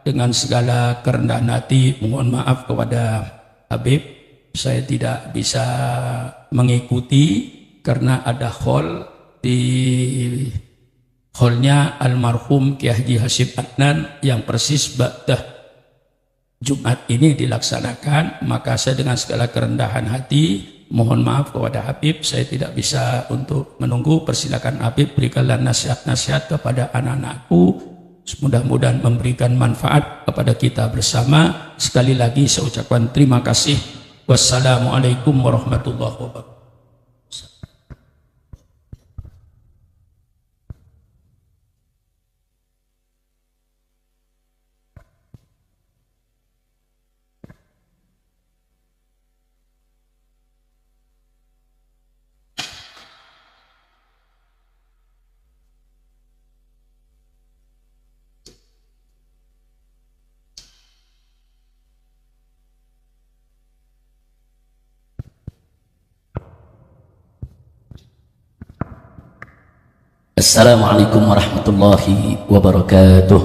dengan segala kerendahan hati mohon maaf kepada Habib, saya tidak bisa mengikuti karena ada hall di hallnya almarhum Kiai Haji Hasyim Adnan yang persis ba'dah Jumat ini dilaksanakan. Maka saya dengan segala kerendahan hati mohon maaf kepada Habib, saya tidak bisa untuk menunggu. Persilakan Habib berikanlah nasihat-nasihat kepada anak-anakku, mudah-mudahan memberikan manfaat kepada kita bersama. Sekali lagi saya ucapkan terima kasih. Wassalamualaikum warahmatullahi wabarakatuh. Assalamualaikum warahmatullahi wabarakatuh.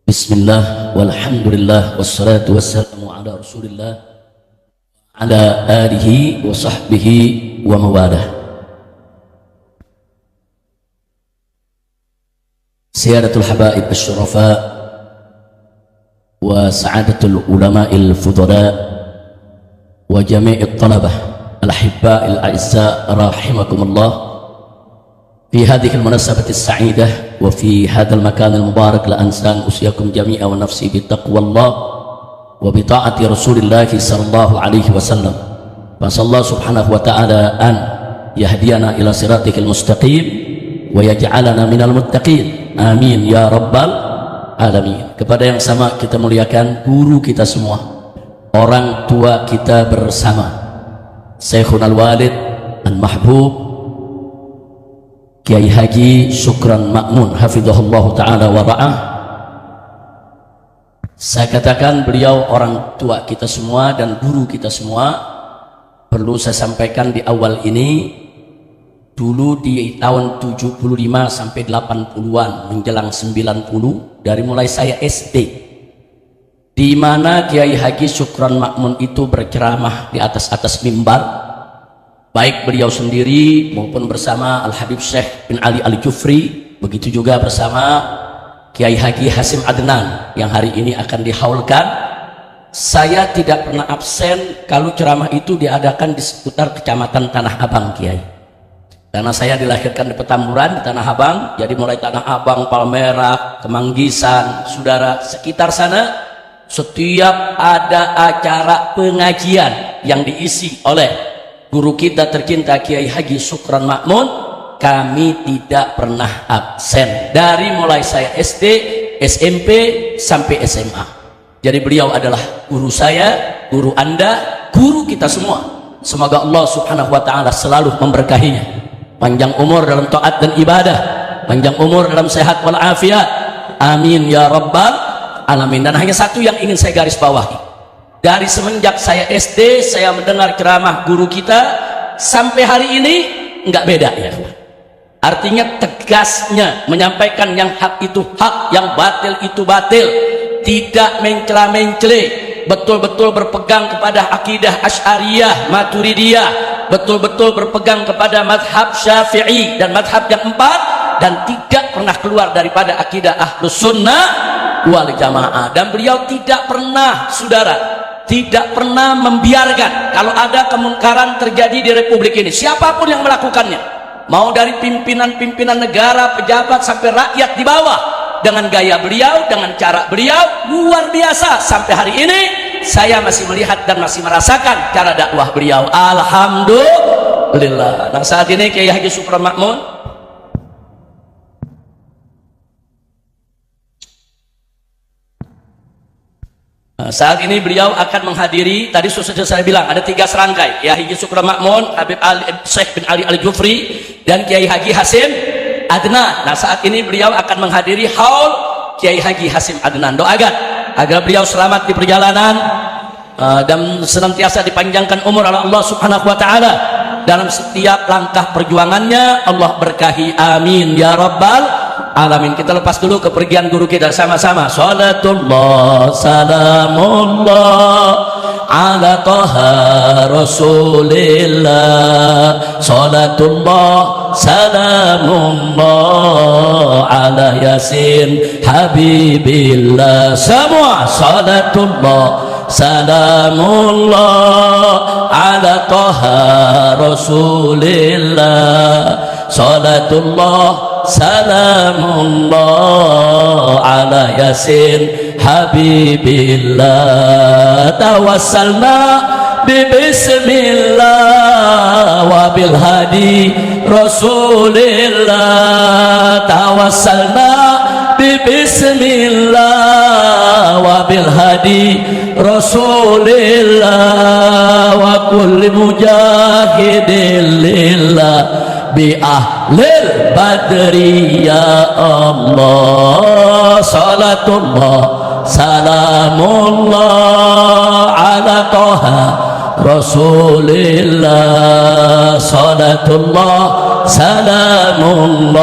Bismillah walhamdulillah wassalatu wassalamu ala rasulillah ala alihi wa sahbihi wa mawalah. Siyadatul habaib asy-syurafa wa sa'adatul ulama'il fudala wa jami'it talabah al-hibba'il a'izza rahimakumullah. في هذه المناسبة السعيدة وفي هذا المكان المبارك لا أنسى أوصيكم جميعا ونفسي بتقوى الله وبطاعة رسول الله صلى الله عليه وسلم. فأسأل الله سبحانه وتعالى أن يهدينا إلى صراطه المستقيم ويجعلنا من المتقين. Amin ya rabbal alamin. Kepada yang sama kita muliakan guru kita semua, orang tua kita bersama, Syekhul Walid Al-Mahbub Kiai Haji Syukran Ma'mun hafizahullah ta'ala wa ra'ah. Saya katakan beliau orang tua kita semua dan guru kita semua. Perlu saya sampaikan di awal ini, dulu di tahun 75 sampai 80-an menjelang 90, dari mulai saya SD, di mana Kiai Haji Syukran Ma'mun itu berceramah di atas mimbar, baik beliau sendiri maupun bersama Al-Habib Syekh bin Ali Al-Jufri, begitu juga bersama Kiai Haji Hasyim Adnan yang hari ini akan dihaulkan. Saya tidak pernah absen kalau ceramah itu diadakan di seputar kecamatan Tanah Abang, Kiai, karena saya dilahirkan di Petamburan, di Tanah Abang. Jadi mulai Tanah Abang, Palmerah, Kemanggisan, saudara sekitar sana, setiap ada acara pengajian yang diisi oleh guru kita tercinta Kiai Haji Syukran Ma'mun, kami tidak pernah absen dari mulai saya SD, SMP sampai SMA. Jadi beliau adalah guru saya, guru Anda, guru kita semua. Semoga Allah Subhanahu wa taala selalu memberkahinya, panjang umur dalam taat dan ibadah, panjang umur dalam sehat wal afiat. Amin ya rabbal alamin. Dan hanya satu yang ingin saya garis bawahi, dari semenjak saya SD saya mendengar ceramah guru kita sampai hari ini enggak beda ya. Artinya tegasnya menyampaikan yang hak itu hak, yang batil itu batil, tidak mencela-mencela, betul-betul berpegang kepada akidah Asy'ariyah, Maturidiyah, betul-betul berpegang kepada madhab Syafi'i dan madhab yang empat, dan tidak pernah keluar daripada akidah Ahlus Sunnah wal Jamaah. Dan beliau tidak pernah, saudara, tidak pernah membiarkan kalau ada kemungkaran terjadi di republik ini, siapapun yang melakukannya, mau dari pimpinan-pimpinan negara, pejabat sampai rakyat di bawah, dengan gaya beliau, dengan cara beliau luar biasa. Sampai hari ini saya masih melihat dan masih merasakan cara dakwah beliau, alhamdulillah. Nah saat ini Kiai Haji Syukran Ma'mun saat ini beliau akan menghadiri, tadi sudah saya bilang ada 3 serangkai, Kiai Haji Syukran Ma'mun, Habib Syekh bin Ali Al-Jufri, dan Kiai Haji Hasyim Adnan. Nah saat ini beliau akan menghadiri haul Kiai Haji Hasyim Adnan. Doakan agar beliau selamat di perjalanan dan senantiasa dipanjangkan umur oleh Allah Subhanahu wa taala dalam setiap langkah perjuangannya. Allah berkahi, amin ya rabbal alamin. Kita lepas dulu kepergian guru kita sama-sama. Salatullah salamullah ala taha rasulillah. Salatullah salamullah ala yasin habibillah. Semua salatullah salamullah ala taha rasulillah. Salatullah salamullah ala yasin habibillah. Tawassalna bismillah wa bil hadi rasulillah. Tawassalna bismillah wa bil hadi rasulillah wa kulli mujahidin lillah bi ahlil badri ya Allah. Salatullah salamullah ala taha rasulillah. Salatullah salamullah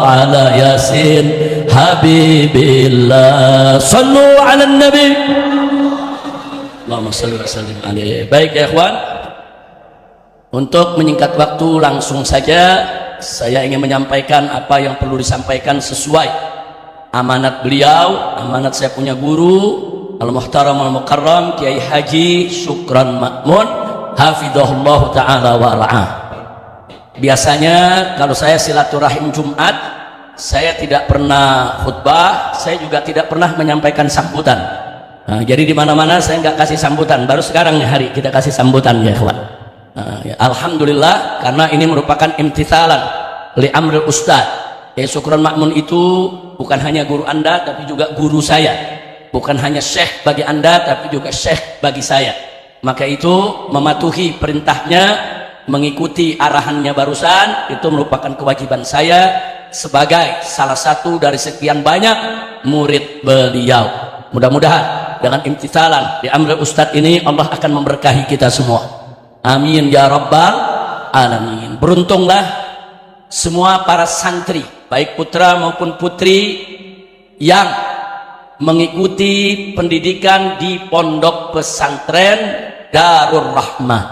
ala yasin habibillah. Sallu ala nabi Allahumma salli wa sallim alaihi. Baik ya ikhwan, untuk menyingkat waktu langsung saja saya ingin menyampaikan apa yang perlu disampaikan sesuai amanat beliau, amanat saya punya guru Al-Muhtaram Al-Mukarram Kiai Haji Syukran Makmun hafidhahullah ta'ala wa ra'ah. Biasanya kalau saya silaturahim Jumat, saya tidak pernah khutbah, saya juga tidak pernah menyampaikan sambutan. Nah, jadi di mana-mana saya nggak kasih sambutan. Baru sekarang nih hari kita kasih sambutan ya kawan. Ya, alhamdulillah, karena ini merupakan imtithalan li amril ustad. Syukran Makmun itu bukan hanya guru Anda tapi juga guru saya, bukan hanya syekh bagi Anda tapi juga syekh bagi saya. Maka itu mematuhi perintahnya, mengikuti arahannya barusan, itu merupakan kewajiban saya sebagai salah satu dari sekian banyak murid beliau. Mudah-mudahan dengan imtithalan di amril ustad ini Allah akan memberkahi kita semua. Amin ya rabbal alamin. Beruntunglah semua para santri, baik putra maupun putri yang mengikuti pendidikan di pondok pesantren Darur Rahmah.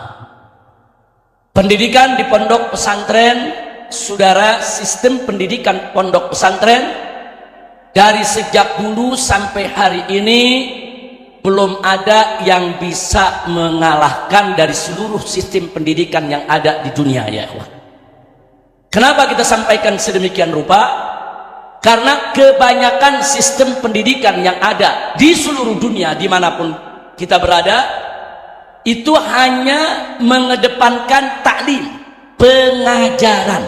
Pendidikan di pondok pesantren, saudara, sistem pendidikan pondok pesantren dari sejak dulu sampai hari ini belum ada yang bisa mengalahkan dari seluruh sistem pendidikan yang ada di dunia ya. Kenapa kita sampaikan sedemikian rupa? Karena kebanyakan sistem pendidikan yang ada di seluruh dunia dimanapun kita berada itu hanya mengedepankan taklim, pengajaran.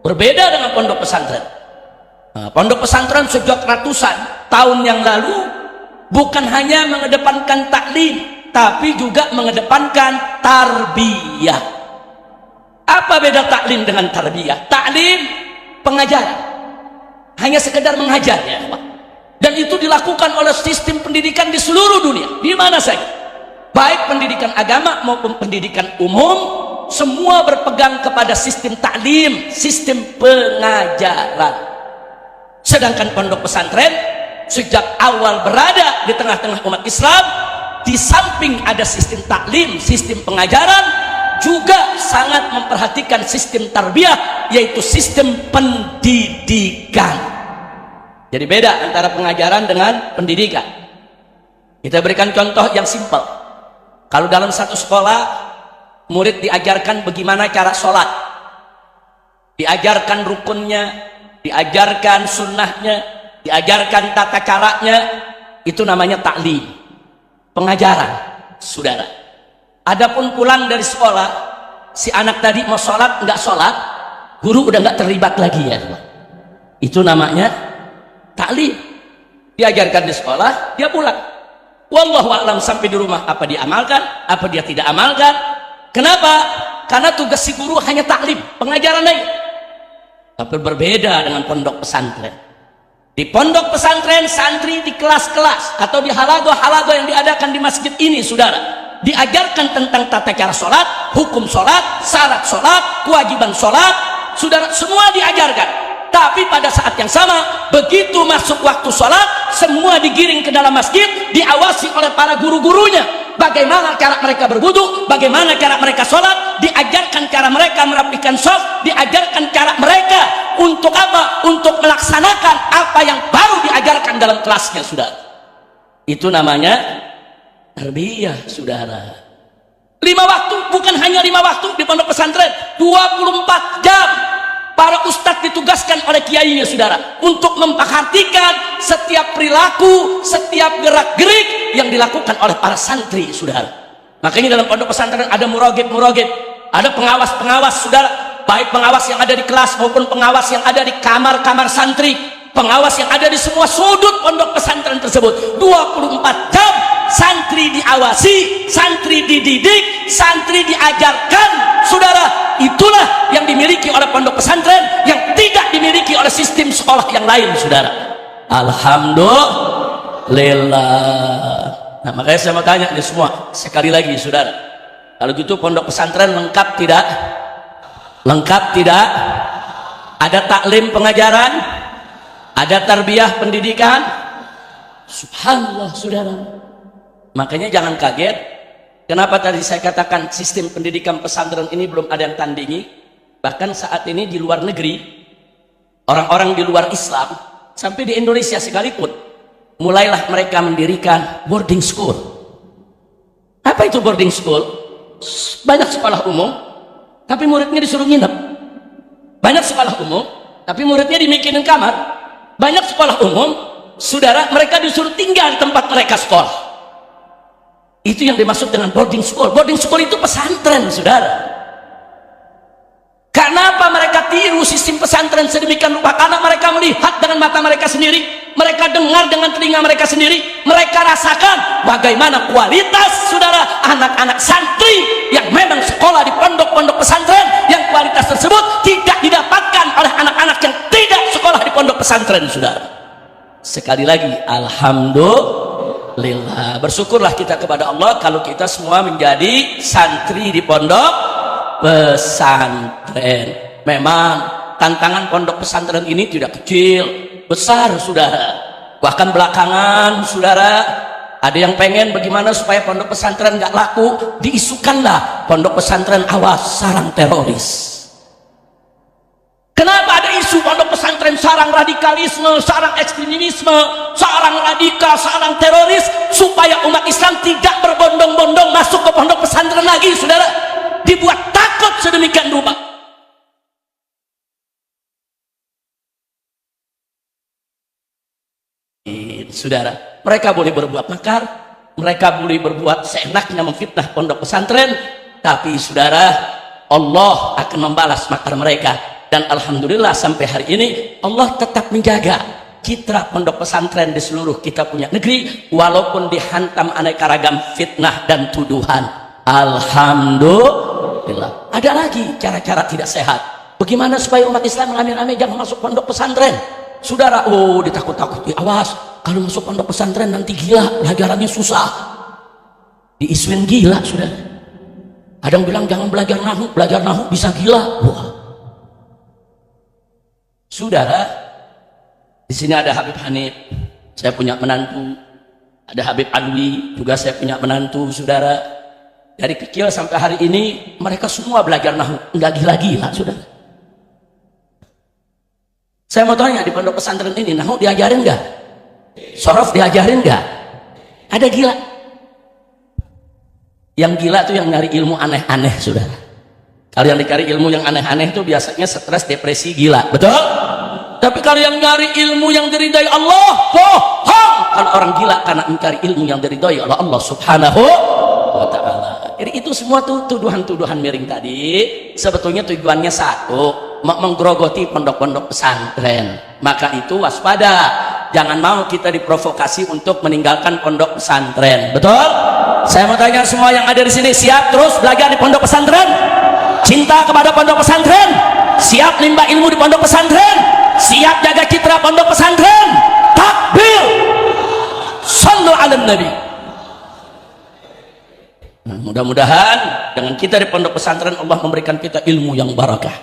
Berbeda dengan pondok pesantren. Nah, pondok pesantren sejak ratusan tahun yang lalu bukan hanya mengedepankan taklim, tapi juga mengedepankan tarbiyah. Apa beda taklim dengan tarbiyah? Taklim pengajaran, hanya sekedar mengajar ya, dan itu dilakukan oleh sistem pendidikan di seluruh dunia, di mana saja, baik pendidikan agama maupun pendidikan umum, semua berpegang kepada sistem taklim, sistem pengajaran. Sedangkan pondok pesantren sejak awal berada di tengah-tengah umat Islam, di samping ada sistem taklim, sistem pengajaran, juga sangat memperhatikan sistem tarbiyah, yaitu sistem pendidikan. Jadi beda antara pengajaran dengan pendidikan. Kita berikan contoh yang simpel. Kalau dalam satu sekolah, murid diajarkan bagaimana cara sholat, diajarkan rukunnya, diajarkan sunnahnya, diajarkan tata caranya, itu namanya taklim, pengajaran, saudara. Adapun pulang dari sekolah, si anak tadi mau sholat, nggak sholat, guru udah nggak terlibat lagi ya. Itu namanya taklim. Diajarkan di sekolah, dia pulang. Wallahu a'lam sampai di rumah apa dia amalkan, apa dia tidak amalkan. Kenapa? Karena tugas si guru hanya taklim, pengajaran aja. Tapi berbeda dengan pondok pesantren. Di pondok pesantren, santri di kelas-kelas atau di halago-halago yang diadakan di masjid ini, saudara, diajarkan tentang tata cara sholat, hukum sholat, syarat sholat, kewajiban sholat, saudara, semua diajarkan. Tapi pada saat yang sama, begitu masuk waktu sholat, semua digiring ke dalam masjid, diawasi oleh para guru-gurunya. Bagaimana cara mereka berwudu, bagaimana cara mereka sholat, diajarkan cara mereka merapikan shaf, diajarkan cara mereka untuk apa? Untuk melaksanakan apa yang baru diajarkan dalam kelasnya, saudara. Itu namanya tarbiyah, saudara. 5 waktu, bukan hanya 5 waktu di pondok pesantren, 24 jam. Para ustadz ditugaskan oleh kiainya, saudara, untuk memperhatikan setiap perilaku, setiap gerak-gerik yang dilakukan oleh para santri, saudara. Makanya dalam pondok pesantren ada muragib, ada pengawas-pengawas, saudara, baik pengawas yang ada di kelas maupun pengawas yang ada di kamar-kamar santri, pengawas yang ada di semua sudut pondok pesantren tersebut. 24 jam santri diawasi, santri dididik, santri diajarkan, saudara. Itulah yang dimiliki oleh pondok pesantren yang tidak dimiliki oleh sistem sekolah yang lain, saudara. Alhamdulillah. Nah, makanya saya mau tanya nih semua sekali lagi, saudara, kalau gitu pondok pesantren lengkap tidak? Lengkap tidak? Ada taklim pengajaran, ada tarbiyah pendidikan. Subhanallah, saudara. Makanya jangan kaget kenapa tadi saya katakan sistem pendidikan pesantren ini belum ada yang tandingi. Bahkan saat ini di luar negeri, orang-orang di luar Islam, sampai di Indonesia sekalipun, mulailah mereka mendirikan boarding school. Apa itu boarding school? Banyak sekolah umum, tapi muridnya disuruh nginep. Banyak sekolah umum, tapi muridnya dimikinin kamar. Banyak sekolah umum, saudara, mereka disuruh tinggal di tempat mereka sekolah. Itu yang dimaksud dengan boarding school. Boarding school itu pesantren, saudara. Kenapa mereka tiru sistem pesantren sedemikian rupa? Karena mereka melihat dengan mata mereka sendiri, mereka dengar dengan telinga mereka sendiri, mereka rasakan bagaimana kualitas, saudara, anak-anak santri yang memang sekolah di pondok-pondok pesantren, yang kualitas tersebut tidak didapatkan oleh anak-anak yang tidak sekolah di pondok pesantren, saudara. Sekali lagi, alhamdulillah. Bersyukurlah kita kepada Allah kalau kita semua menjadi santri di pondok pesantren. Memang tantangan pondok pesantren ini tidak kecil, besar, saudara. Bahkan belakangan, saudara, ada yang pengen bagaimana supaya pondok pesantren nggak laku, diisukanlah pondok pesantren awas sarang teroris. Kenapa ada isu pondok pesantren sarang radikalisme, sarang ekstremisme, sarang radikal, sarang teroris, supaya umat Islam tidak berbondong-bondong masuk ke pondok pesantren lagi, saudara. Dibuat takut sedemikian rupa. Saudara, mereka boleh berbuat makar, mereka boleh berbuat seenaknya memfitnah pondok pesantren, tapi saudara, Allah akan membalas makar mereka. Dan alhamdulillah sampai hari ini Allah tetap menjaga citra pondok pesantren di seluruh kita punya negeri, walaupun dihantam aneka ragam fitnah dan tuduhan. Alhamdulillah. Ada lagi cara-cara tidak sehat. Bagaimana supaya umat Islam rame-rame jangan masuk pondok pesantren, saudara? Oh, ditakut-takuti, awas kalau masuk pondok pesantren nanti gila, pelajarannya susah. Diisuin gila, saudara. Ada yang bilang jangan belajar nahu bisa gila. Wah, saudara, di sini ada Habib Hanif, saya punya menantu. Ada Habib Alwi, juga saya punya menantu, saudara. Dari kecil sampai hari ini mereka semua belajar nahu, enggak gila-gila, saudara. Saya mau tanya, di pondok pesantren ini nahu diajarin enggak? Sorof diajarin enggak? Ada gila? Yang gila tuh yang nyari ilmu aneh-aneh, saudara. Kalau yang dicari ilmu yang aneh-aneh itu biasanya stres, depresi, gila, betul? Tapi kalau yang nyari ilmu yang diridai Allah, bohong. Kalau orang gila karena mencari ilmu yang diridai oleh Allah Subhanahu wa ta'ala. Jadi itu semua tuh tuduhan-tuduhan miring tadi sebetulnya tujuannya satu, menggerogoti pondok-pondok pesantren. Maka itu waspada, jangan mau kita diprovokasi untuk meninggalkan pondok pesantren, betul? Saya mau tanya semua yang ada di sini, siap terus belajar di pondok pesantren? Cinta kepada pondok pesantren? Siap nimba ilmu di pondok pesantren? Siap jaga citra pondok pesantren? Takbir! Sallu ala nabi. Nah, mudah-mudahan dengan kita di pondok pesantren Allah memberikan kita ilmu yang barakah.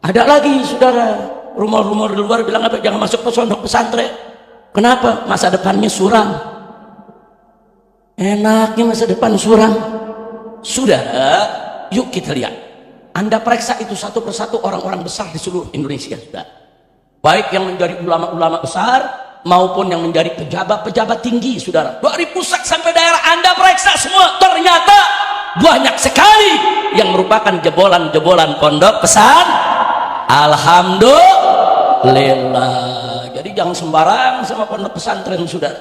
Ada lagi, saudara, rumor-rumor di luar bilang apa? Jangan masuk ke pondok pesantren. Kenapa? Masa depannya suram. Enaknya masa depan suram. Saudara, yuk kita lihat. Anda periksa itu satu persatu orang-orang besar di seluruh Indonesia, sudah. Baik yang menjadi ulama-ulama besar maupun yang menjadi pejabat-pejabat tinggi, saudara. Dari pusat sampai daerah Anda periksa semua, ternyata banyak sekali yang merupakan jebolan-jebolan pondok pesantren. Alhamdulillah. Jadi jangan sembarang sama pondok pesantren, saudara.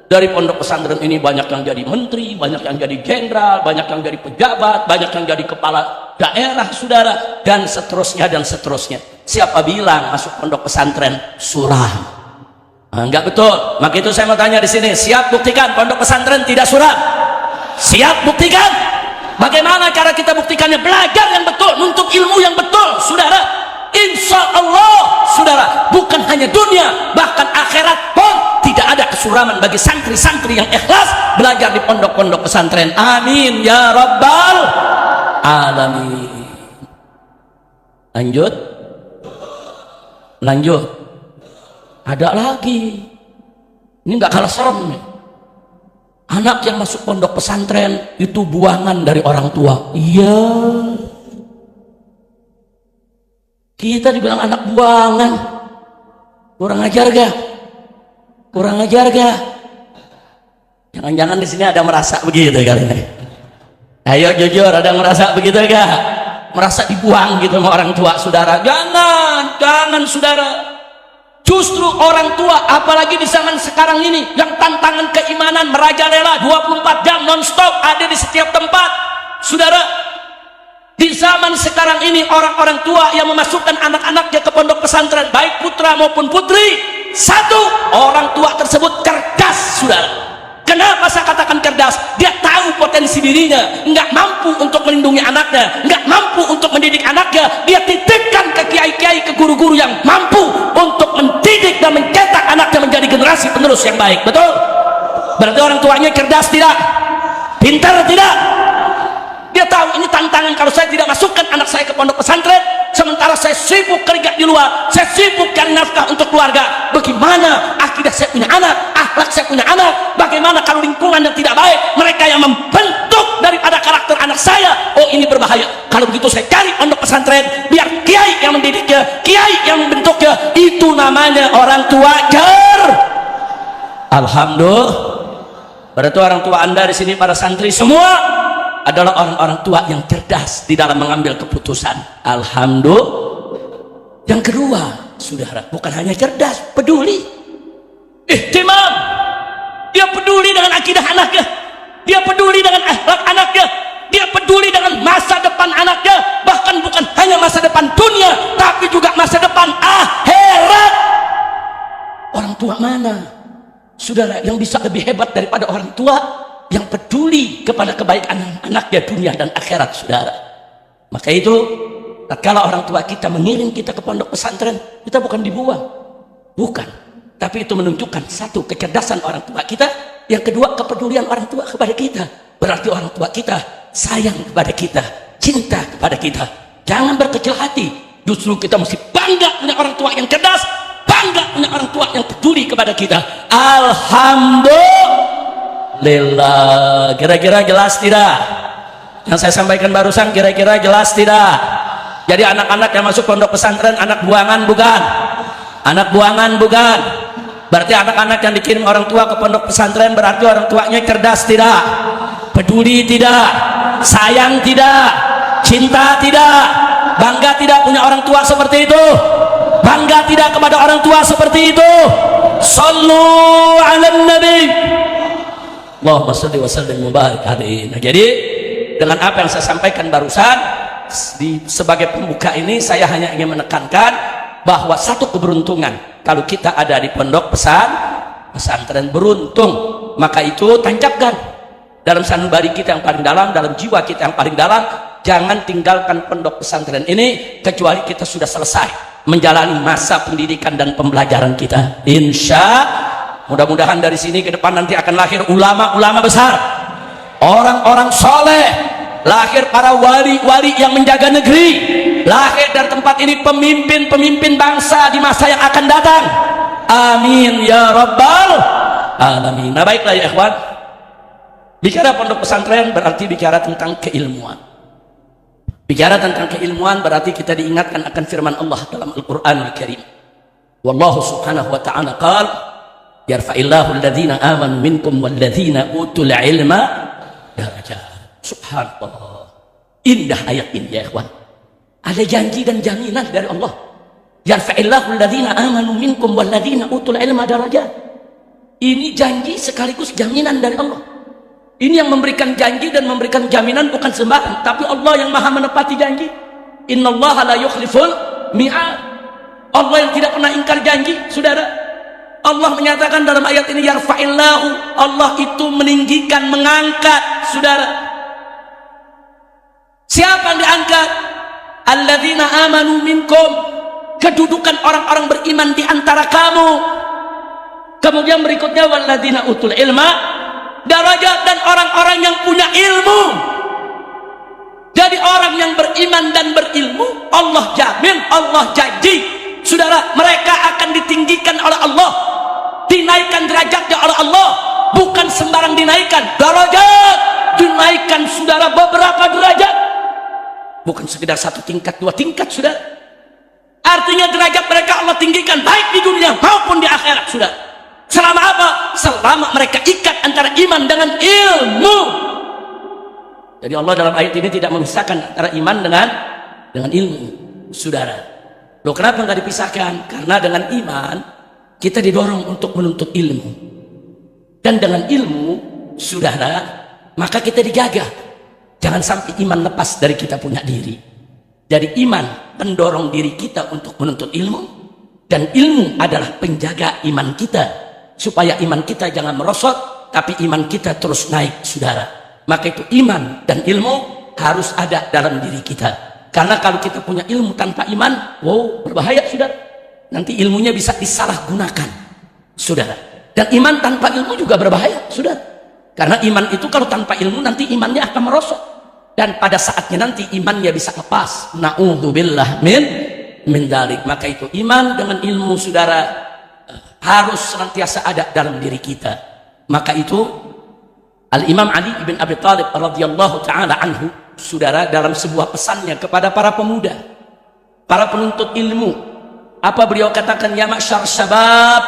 Dari pondok pesantren ini banyak yang jadi menteri, banyak yang jadi jenderal, banyak yang jadi pejabat, banyak yang jadi kepala daerah, saudara, dan seterusnya dan seterusnya. Siapa bilang masuk pondok pesantren suram? Enggak betul. Maka itu saya mau tanya di sini, siap buktikan pondok pesantren tidak suram? Siap buktikan? Bagaimana cara kita buktikannya? Belajar yang betul, nuntut ilmu yang betul, saudara. Insya Allah, saudara, bukan hanya dunia, bahkan akhirat pun tidak ada kesuraman bagi santri-santri yang ikhlas belajar di pondok-pondok pesantren. Amin ya rabbal alamin. Lanjut. Ada lagi. Ini nggak kalah serem nih. Anak yang masuk pondok pesantren itu buangan dari orang tua. Iya. Kita dibilang anak buangan. Kurang ajar gak? Jangan-jangan di sini ada merasa begitu kali ini. Ayo jujur, ada merasa begitu gak? Merasa dibuang gitu sama orang tua, saudara. Jangan saudara. Justru orang tua, apalagi di zaman sekarang ini yang tantangan keimanan merajalela 24 jam non-stop ada di setiap tempat, saudara. Di zaman sekarang ini orang-orang tua yang memasukkan anak-anaknya ke pondok pesantren, baik putra maupun putri, satu, orang tua tersebut cerdas, saudara. Kenapa saya katakan cerdas? Dia tahu potensi dirinya, nggak mampu untuk melindungi anaknya, nggak mampu untuk mendidik anaknya. Dia titipkan ke kiai-kiai, ke guru-guru yang mampu untuk mendidik dan mencetak anaknya menjadi generasi penerus yang baik. Betul? Berarti orang tuanya cerdas tidak? Pintar tidak? Dia tahu ini tantangan kalau saya tidak masukkan anak saya ke pondok pesantren, sementara saya sibuk kerja di luar, saya sibuk cari nafkah untuk keluarga. Bagaimana akidah saya punya anak, akhlak saya punya anak? Bagaimana kalau lingkungan yang tidak baik, mereka yang membentuk daripada karakter anak saya? Oh, ini berbahaya. Kalau begitu saya cari pondok pesantren, biar kiai yang mendidiknya, kiai yang membentuknya. Itu namanya orang tua Alhamdulillah. Berarti orang tua Anda di sini, para santri semua, adalah orang-orang tua yang cerdas di dalam mengambil keputusan. Alhamdulillah. Yang kedua, saudara, bukan hanya cerdas, peduli. Ihtimam. Dia peduli dengan akidah anaknya, dia peduli dengan akhlak anaknya, dia peduli dengan masa depan anaknya. Bahkan bukan hanya masa depan dunia, tapi juga masa depan akhirat. Orang tua mana, saudara, yang bisa lebih hebat daripada orang tua yang peduli kepada kebaikan anaknya dunia dan akhirat, saudara? Maka itu, tatkala orang tua kita mengirim kita ke pondok pesantren, kita bukan dibuang, bukan, tapi itu menunjukkan satu, kecerdasan orang tua kita, yang kedua, kepedulian orang tua kepada kita. Berarti orang tua kita sayang kepada kita, cinta kepada kita. Jangan berkecil hati, justru kita mesti bangga punya orang tua yang cerdas, bangga punya orang tua yang peduli kepada kita. Alhamdulillah. Kira-kira jelas tidak? Yang saya sampaikan barusan kira-kira jelas tidak? Jadi anak-anak yang masuk pondok pesantren anak buangan bukan? Anak buangan bukan? Berarti anak-anak yang dikirim orang tua ke pondok pesantren berarti orang tuanya cerdas tidak? Peduli tidak? Sayang tidak? Cinta tidak? Bangga tidak punya orang tua seperti itu? Bangga tidak kepada orang tua seperti itu? Sallu ala nabi. Allahumma shalli wa sallim mubarak alaihi. Nah, jadi dengan apa yang saya sampaikan barusan sebagai pembuka ini, saya hanya ingin menekankan bahwa satu keberuntungan kalau kita ada di pondok pesantren, beruntung. Maka itu tancapkan dalam sanubari kita yang paling dalam, dalam jiwa kita yang paling dalam. Jangan tinggalkan pondok pesantren ini kecuali kita sudah selesai menjalani masa pendidikan dan pembelajaran kita. Mudah-mudahan dari sini ke depan nanti akan lahir ulama-ulama besar, orang-orang soleh, lahir para wali-wali yang menjaga negeri, lahir dari tempat ini pemimpin-pemimpin bangsa di masa yang akan datang. Amin ya rabbal alamin. Nah baiklah ya ikhwan, bicara pondok pesantren berarti bicara tentang keilmuan. Bicara tentang keilmuan berarti kita diingatkan akan firman Allah dalam Al-Quranul Karim. Wallahu subhanahu wa ta'ala qala yarfa'illahu alladhina amanu minkum walladhina utul ilma darajat. Subhanallah, indah ayat ini ya ikhwan. Ada janji dan jaminan dari Allah. Yarfa'illahu alladhina amanu minkum walladhina utul ilma darajat. Ini janji sekaligus jaminan dari Allah. Ini yang memberikan janji dan memberikan jaminan bukan sembarang, tapi Allah yang maha menepati janji. Innallaha la yukhliful mi'ad. Allah yang tidak pernah ingkar janji, saudara. Allah menyatakan dalam ayat ini yarfa'illahu, Allah itu meninggikan, mengangkat, saudara. Siapa yang diangkat? Alladzina amanu minkum, kedudukan orang-orang beriman di antara kamu. Kemudian berikutnya walladzina utul ilma darajat, dan orang-orang yang punya ilmu. Jadi orang yang beriman dan berilmu, Allah jamin, Allah janji, saudara, mereka akan ditinggikan oleh Allah, dinaikkan derajatnya oleh Allah. Bukan sembarang dinaikkan, derajat dinaikkan, saudara, beberapa derajat, bukan sekedar satu tingkat, dua tingkat, saudara. Artinya derajat mereka Allah tinggikan baik di dunia maupun di akhirat, saudara. Selama apa? Selama mereka ikat antara iman dengan ilmu. Jadi Allah dalam ayat ini tidak memisahkan antara iman dengan ilmu, saudara. Loh, kenapa nggak dipisahkan? Karena dengan iman kita didorong untuk menuntut ilmu, dan dengan ilmu, saudara, maka kita dijaga jangan sampai iman lepas dari kita punya diri. Jadi iman mendorong diri kita untuk menuntut ilmu, dan ilmu adalah penjaga iman kita supaya iman kita jangan merosot, tapi iman kita terus naik, saudara. Maka itu iman dan ilmu harus ada dalam diri kita. Karena kalau kita punya ilmu tanpa iman, wow, berbahaya, saudara. Nanti ilmunya bisa disalahgunakan, saudara. Dan iman tanpa ilmu juga berbahaya, saudara. Karena iman itu kalau tanpa ilmu nanti imannya akan merosot, dan pada saatnya nanti imannya bisa lepas. Na'udzubillah min dzalik. Maka itu iman dengan ilmu, saudara, harus senantiasa ada dalam diri kita. Maka itu Al-Imam Ali bin Abi Thalib radhiyallahu ta'ala anhu, saudara, dalam sebuah pesannya kepada para pemuda, para penuntut ilmu, apa beliau katakan? Ya ma'syar syabab,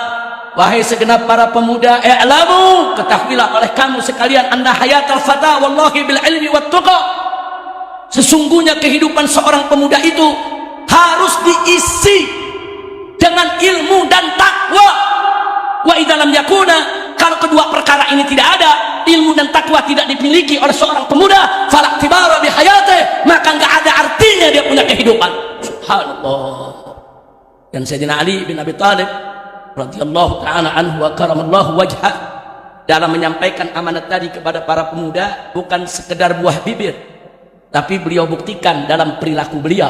wahai segenap para pemuda, i'lamu, ketahuilah oleh kamu sekalian, anna hayatal fata wallahi bil ilmi wat tuqa, sesungguhnya kehidupan seorang pemuda itu harus diisi dengan ilmu dan takwa. Wa idza lam yakuna, kalau kedua perkara ini tidak ada, ilmu dan takwa tidak dimiliki oleh seorang pemuda, falaktibara bihayatih, maka enggak ada artinya dia punya kehidupan. Subhanallah. Dan Sayyidina Ali bin Abi Thalib radhiyallahu ta'ala anhu wa karamallahu wajhah, dalam menyampaikan amanat tadi kepada para pemuda, bukan sekedar buah bibir, tapi beliau buktikan dalam perilaku beliau.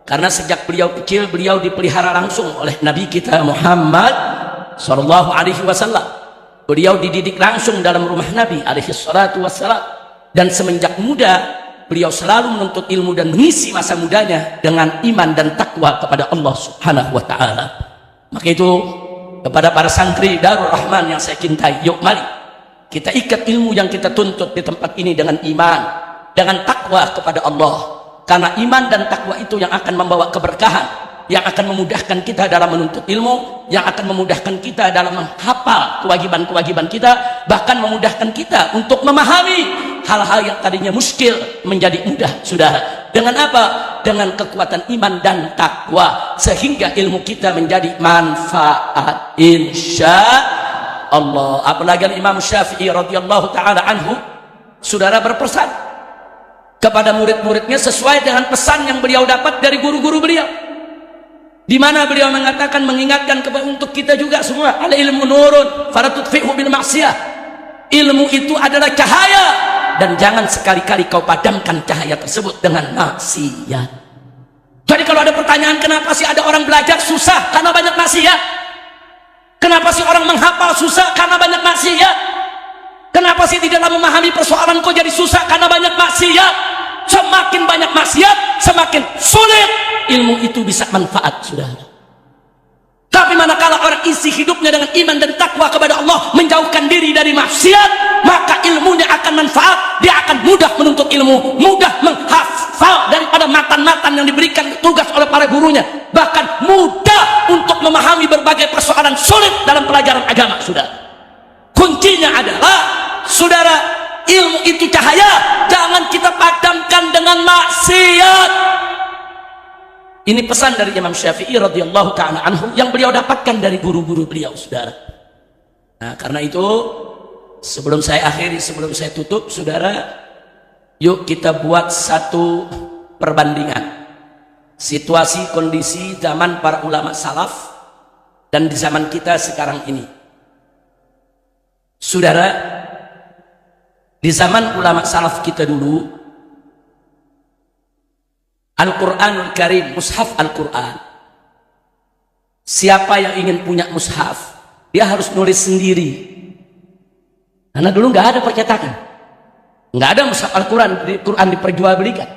Karena sejak beliau kecil, beliau dipelihara langsung oleh Nabi kita Muhammad sallallahu alaihi wasallam. Beliau dididik langsung dalam rumah Nabi alaihi salatu wassalam, dan semenjak muda beliau selalu menuntut ilmu dan mengisi masa mudanya dengan iman dan takwa kepada Allah subhanahu wa ta'ala. Maka itu kepada para santri Darul Rahman yang saya cintai, yuk mari kita ikat ilmu yang kita tuntut di tempat ini dengan iman, dengan takwa kepada Allah. Karena iman dan takwa itu yang akan membawa keberkahan, yang akan memudahkan kita dalam menuntut ilmu, yang akan memudahkan kita dalam menghafal kewajiban-kewajiban kita, bahkan memudahkan kita untuk memahami hal-hal yang tadinya muskil menjadi mudah, saudara. Dengan apa? Dengan kekuatan iman dan takwa, sehingga ilmu kita menjadi manfaat, insya Allah. Apalagi Imam Syafi'i radhiyallahu ta'ala anhu, saudara, berpesan kepada murid-muridnya sesuai dengan pesan yang beliau dapat dari guru-guru beliau, di mana beliau mengatakan, mengingatkan kepada untuk kita juga semua, al ilmu nurun fala tudfi'hu bil ma'siyah. Ilmu itu adalah cahaya, dan jangan sekali-kali kau padamkan cahaya tersebut dengan maksiat. Jadi kalau ada pertanyaan, kenapa sih ada orang belajar susah? Karena banyak maksiat. Kenapa sih orang menghafal susah? Karena banyak maksiat. Kenapa Kenapa sih di dalam memahami persoalan kok jadi susah? Karena banyak maksiat. Semakin banyak maksiat, semakin sulit ilmu itu bisa manfaat, saudara. Tapi manakala orang isi hidupnya dengan iman dan takwa kepada Allah, menjauhkan diri dari maksiat, maka ilmunya akan manfaat. Dia akan mudah menuntut ilmu, mudah menghafal daripada matan-matan yang diberikan tugas oleh para gurunya, bahkan mudah untuk memahami berbagai persoalan sulit dalam pelajaran agama, saudara. Kuncinya adalah, saudara, ilmu itu cahaya, jangan kita padamkan dengan maksiat. Ini pesan dari Imam Syafi'i radhiyallahu ta'ala anhu yang beliau dapatkan dari guru-guru beliau, saudara. Nah, karena itu sebelum saya akhiri, sebelum saya tutup, saudara, yuk kita buat satu perbandingan situasi kondisi zaman para ulama salaf dan di zaman kita sekarang ini. Saudara, di zaman ulama salaf kita dulu, Al-Quranul Karim, mushaf Al-Quran, siapa yang ingin punya mushaf, dia harus nulis sendiri. Karena dulu nggak ada percetakan, nggak ada mushaf Al-Quran, Quran diperjualbelikan.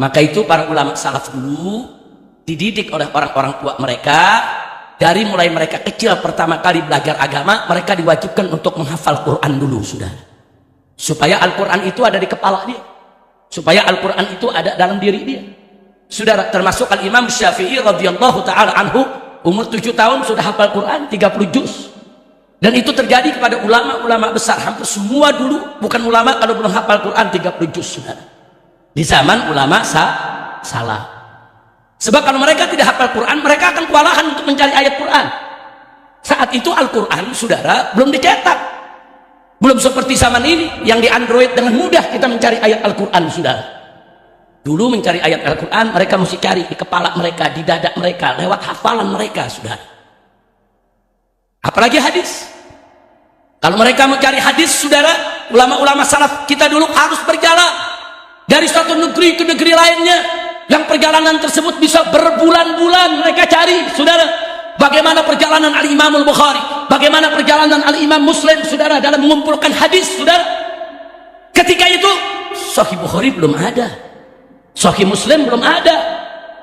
Maka itu para ulama salaf dulu dididik oleh orang-orang tua mereka. Dari mulai mereka kecil pertama kali belajar agama, mereka diwajibkan untuk menghafal Quran dulu, saudara. Supaya Al-Quran itu ada di kepala dia, supaya Al-Quran itu ada dalam diri dia, saudara. Termasuk Al-Imam Syafi'i radhiyallahu ta'ala anhu, umur 7 tahun sudah hafal Quran 30 juz. Dan itu terjadi kepada ulama-ulama besar. Hampir semua dulu bukan ulama kalau belum hafal Quran 30 juz, saudara, di zaman ulama salah. Sebab kalau mereka tidak hafal Quran, mereka akan kewalahan untuk mencari ayat Quran. Saat itu Al-Quran, saudara, belum dicetak, belum seperti zaman ini yang di Android dengan mudah kita mencari ayat Al-Quran, saudara. Dulu mencari ayat Al-Quran, mereka mesti cari di kepala mereka, di dada mereka, lewat hafalan mereka, saudara. Apalagi hadis. Kalau mereka mencari hadis, saudara, ulama-ulama salaf kita dulu harus berjalan dari satu negeri ke negeri lainnya, yang perjalanan tersebut bisa berbulan-bulan mereka cari, saudara. Bagaimana perjalanan Al-Imam Al-Bukhari, bagaimana perjalanan Al-Imam Muslim, saudara, dalam mengumpulkan hadis, saudara. Ketika itu Sahih Bukhari belum ada, Sahih Muslim belum ada,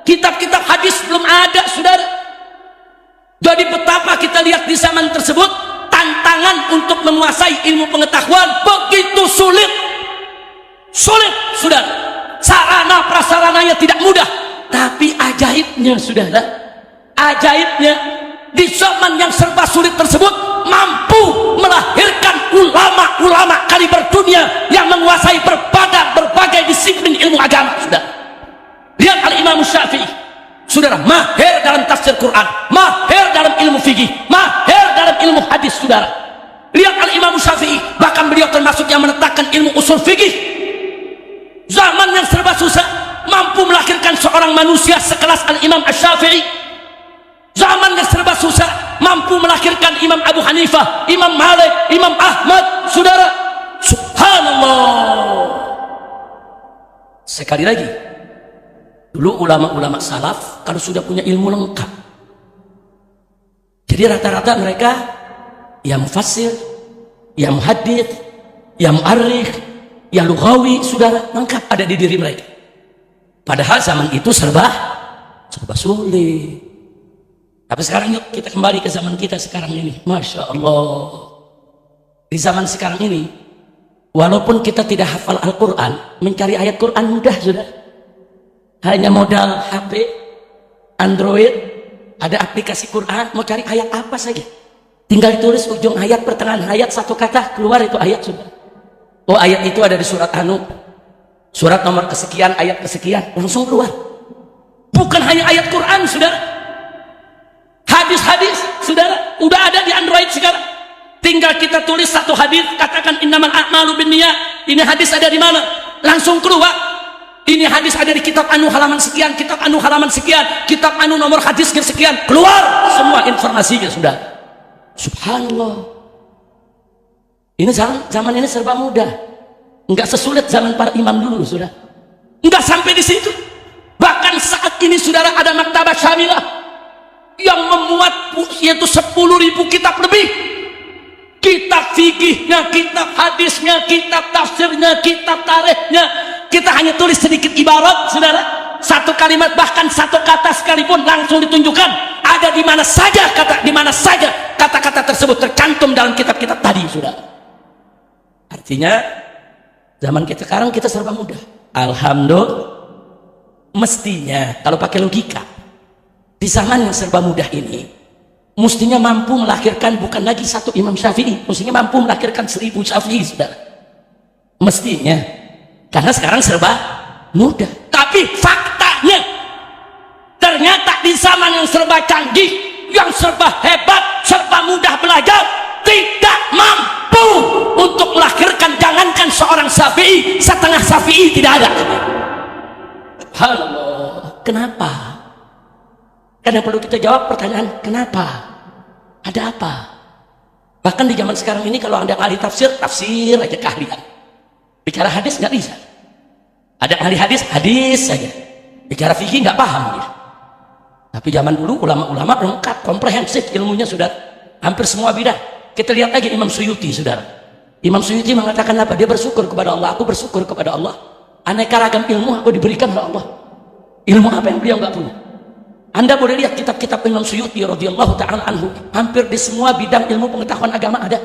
kitab-kitab hadis belum ada, saudara. Jadi betapa kita lihat di zaman tersebut, tantangan untuk menguasai ilmu pengetahuan begitu sulit, saudara. Sarana prasarananya tidak mudah, tapi ajaibnya, saudara, ajaibnya di zaman yang serba sulit tersebut mampu melahirkan ulama-ulama kaliber dunia yang menguasai berbagai disiplin ilmu agama, saudara. Lihat Al-Imam Syafi'i, saudara, mahir dalam tafsir Quran, mahir dalam ilmu fikih, mahir dalam ilmu hadis, saudara. Lihat Al-Imam Syafi'i, bahkan beliau termasuk yang menetapkan ilmu usul fikih. Zaman yang serba susah mampu melahirkan seorang manusia sekelas Al-Imam Asy-Syafi'i. Zaman yang serba susah mampu melahirkan Imam Abu Hanifah, Imam Malik, Imam Ahmad, saudara. Subhanallah. Sekali lagi, dulu ulama-ulama salaf kalau sudah punya ilmu lengkap, jadi rata-rata mereka ya mufassir, ya muhaddits, ya mu'arrikh, ya lughawi, saudara, lengkap ada di diri mereka. Padahal zaman itu serba sulit. Tapi sekarang yuk kita kembali ke zaman kita sekarang ini. Masya Allah, di zaman sekarang ini, walaupun kita tidak hafal Al-Quran, mencari ayat Quran mudah, saudara. Hanya modal HP, Android, ada aplikasi Quran, mau cari ayat apa saja, tinggal tulis ujung ayat, pertengahan ayat, satu kata, keluar itu ayat, saudara. Oh, ayat itu ada di surat Anu, surat nomor kesekian, ayat kesekian, langsung keluar. Bukan hanya ayat Quran, saudara, hadis-hadis, saudara, udah ada di Android sekarang. Tinggal kita tulis satu hadis, katakan innamal a'malu binniyat, ini hadis ada di mana, langsung keluar. Ini hadis ada di kitab Anu halaman sekian, kitab Anu halaman sekian, kitab Anu nomor hadis sekian, keluar semua informasinya, saudara. Subhanallah. Ini zaman ini serba mudah, enggak sesulit zaman para imam dulu, saudara. Enggak sampai di situ. Bahkan saat ini, saudara, ada maktabah syamilah yang memuat yaitu 10.000 kitab lebih. Kitab fikih, fikihnya, kitab hadisnya, kitab tafsirnya, kitab tarikhnya. Kita hanya tulis sedikit ibarat, saudara. Satu kalimat bahkan satu kata sekalipun langsung ditunjukkan ada di mana saja kata-kata tersebut tercantum dalam kitab-kitab tadi, saudara. Artinya zaman kita sekarang kita serba mudah. Alhamdulillah. Mestinya kalau pakai logika di zaman yang serba mudah ini mestinya mampu melahirkan bukan lagi satu Imam Syafi'i, mestinya mampu melahirkan 1000 Syafi'i, saudara. Mestinya, karena sekarang serba mudah. Tapi faktanya ternyata di zaman yang serba canggih, yang serba hebat, serba mudah belajar, tidak mampu untuk melahirkan, jangankan seorang Syafi'i, setengah Syafi'i tidak ada. Subhanallah. Kenapa? Karena perlu kita jawab pertanyaan, kenapa? Ada apa? Bahkan di zaman sekarang ini kalau ada ahli tafsir, tafsir aja keahlian. Bicara hadis nggak bisa. Ada ahli hadis, hadis saja. Bicara fikih nggak paham dia. Tapi zaman dulu ulama-ulama lengkap, komprehensif ilmunya, sudah hampir semua bidang. Kita lihat lagi Imam Suyuti, saudara. Imam Suyuti mengatakan apa? Dia bersyukur kepada Allah. Aku bersyukur kepada Allah. Aneka ragam ilmu aku diberikan oleh Allah. Ilmu apa yang beliau nggak punya? Anda boleh lihat kitab-kitab Imam Suyuti radhiyallahu ta'ala anhu, hampir di semua bidang ilmu pengetahuan agama ada,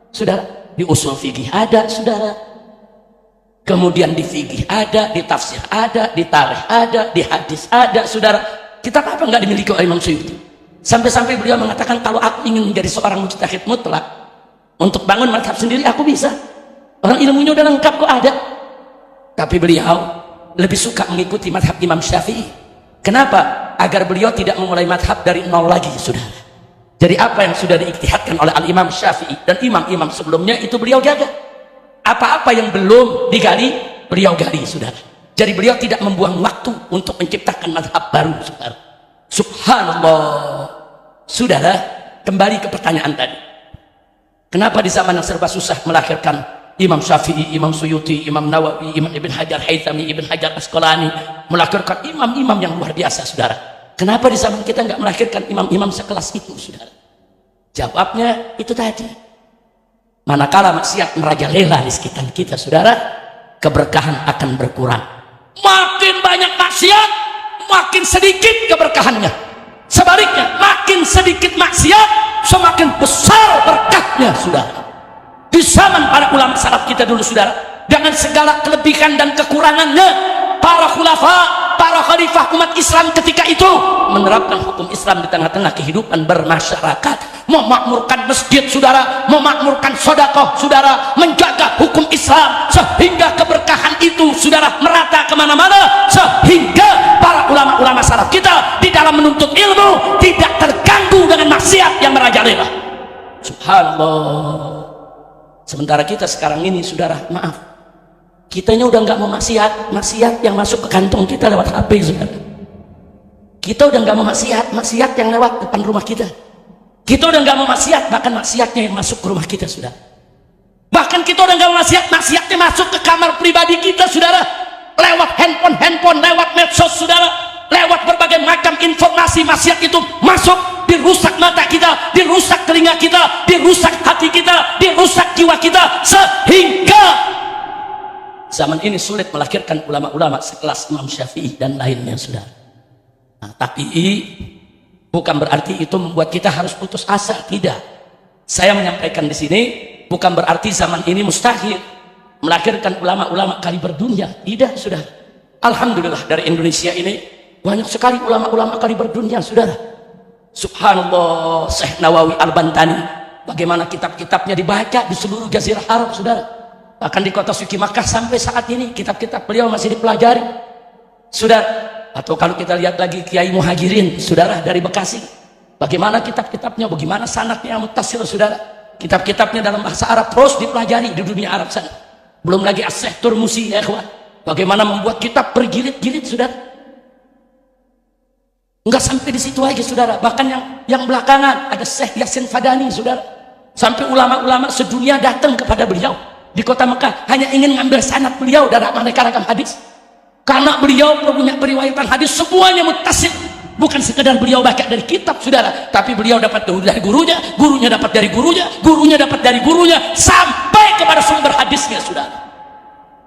saudara. Di usul fikih ada, saudara. Kemudian di fikih ada, di tafsir ada, di tarikh ada, di hadis ada, saudara. Kitab apa nggak dimiliki oleh Imam Suyuti? Sampai-sampai beliau mengatakan, kalau aku ingin menjadi seorang mujtahid mutlak untuk bangun mazhab sendiri, aku bisa. Orang ilmunya udah lengkap kok, ada. Tapi beliau lebih suka mengikuti mazhab Imam Syafi'i. Kenapa? Agar beliau tidak memulai mazhab dari nol lagi, saudara. Jadi apa yang sudah diijtihadkan oleh Al-Imam Syafi'i dan imam-imam sebelumnya itu beliau jaga. Apa-apa yang belum digali, beliau gali, saudara. Jadi beliau tidak membuang waktu untuk menciptakan mazhab baru, saudara. Subhanallah. Saudara, kembali ke pertanyaan tadi. Kenapa di zaman yang serba susah melahirkan Imam Syafi'i, Imam Suyuti, Imam Nawawi, Imam Ibn Hajar Haythami, Ibn Hajar Asqalani, melahirkan imam-imam yang luar biasa, saudara? Kenapa di zaman kita nggak melahirkan imam-imam sekelas itu, saudara? Jawabnya itu tadi. Manakala maksiat merajalela di sekitar kita, saudara, keberkahan akan berkurang. Makin banyak maksiat, makin sedikit keberkahannya. Sebaliknya, makin sedikit maksiat, semakin besar berkahnya, saudara. Di zaman para ulama salaf kita dulu, saudara, dengan segala kelebihan dan kekurangannya, para khulafa, para khalifah umat Islam ketika itu menerapkan hukum Islam di tengah-tengah kehidupan bermasyarakat, memakmurkan masjid, saudara, memakmurkan sedekah, saudara, menjaga hukum Islam sehingga keberkahan itu, saudara, merata kemana-mana, sehingga para ulama-ulama salaf kita di dalam menuntut ilmu tidak terganggu dengan maksiat yang merajalela. Subhanallah. Sementara kita sekarang ini, saudara, maaf, kitanya udah nggak mau maksiat yang masuk ke kantong kita lewat HP, saudara. Kita udah nggak mau maksiat yang lewat depan rumah kita. Kita udah nggak mau maksiat, bahkan maksiatnya yang masuk ke rumah kita, saudara. Bahkan kita udah nggak mau maksiatnya masuk ke kamar pribadi kita, saudara. Lewat handphone, lewat medsos, saudara. Lewat berbagai macam informasi, maksiat itu masuk. Dirusak mata kita, dirusak telinga kita, dirusak hati kita, dirusak jiwa kita, sehingga zaman ini sulit melahirkan ulama-ulama sekelas Imam Syafi'i dan lainnya, saudara. Nah, tapi bukan berarti itu membuat kita harus putus asa, tidak. Saya menyampaikan di sini bukan berarti zaman ini mustahil melahirkan ulama-ulama kaliber dunia, tidak, saudara. Alhamdulillah dari Indonesia ini banyak sekali ulama-ulama kaliber dunia, saudara. Subhanallah, Syekh Nawawi Al-Bantani, bagaimana kitab-kitabnya dibaca di seluruh Jazirah Arab, saudara. Bahkan di kota suci Makkah sampai saat ini kitab-kitab beliau masih dipelajari, saudara. Atau kalau kita lihat lagi Kiai Muhajirin, saudara, dari Bekasi, bagaimana kitab-kitabnya, bagaimana sanadnya muttasil, saudara. Kitab-kitabnya dalam bahasa Arab terus dipelajari di dunia Arab sana. Belum lagi As-Syekh Turmusi, ya ikhwan, bagaimana membuat kitab berjilid-jilid, saudara. Enggak sampai di situ aja, saudara. Bahkan yang belakangan ada Syekh Yasin Fadani, saudara. Sampai ulama-ulama sedunia datang kepada beliau di kota Mekah hanya ingin mengambil sanad beliau dari aneka ragam hadis. Karena beliau punya periwayatan hadis semuanya muttasil. Bukan sekedar beliau baca dari kitab, saudara, tapi beliau dapat dari gurunya, gurunya dapat dari gurunya, gurunya dapat dari gurunya, sampai kepada sumber hadisnya, saudara.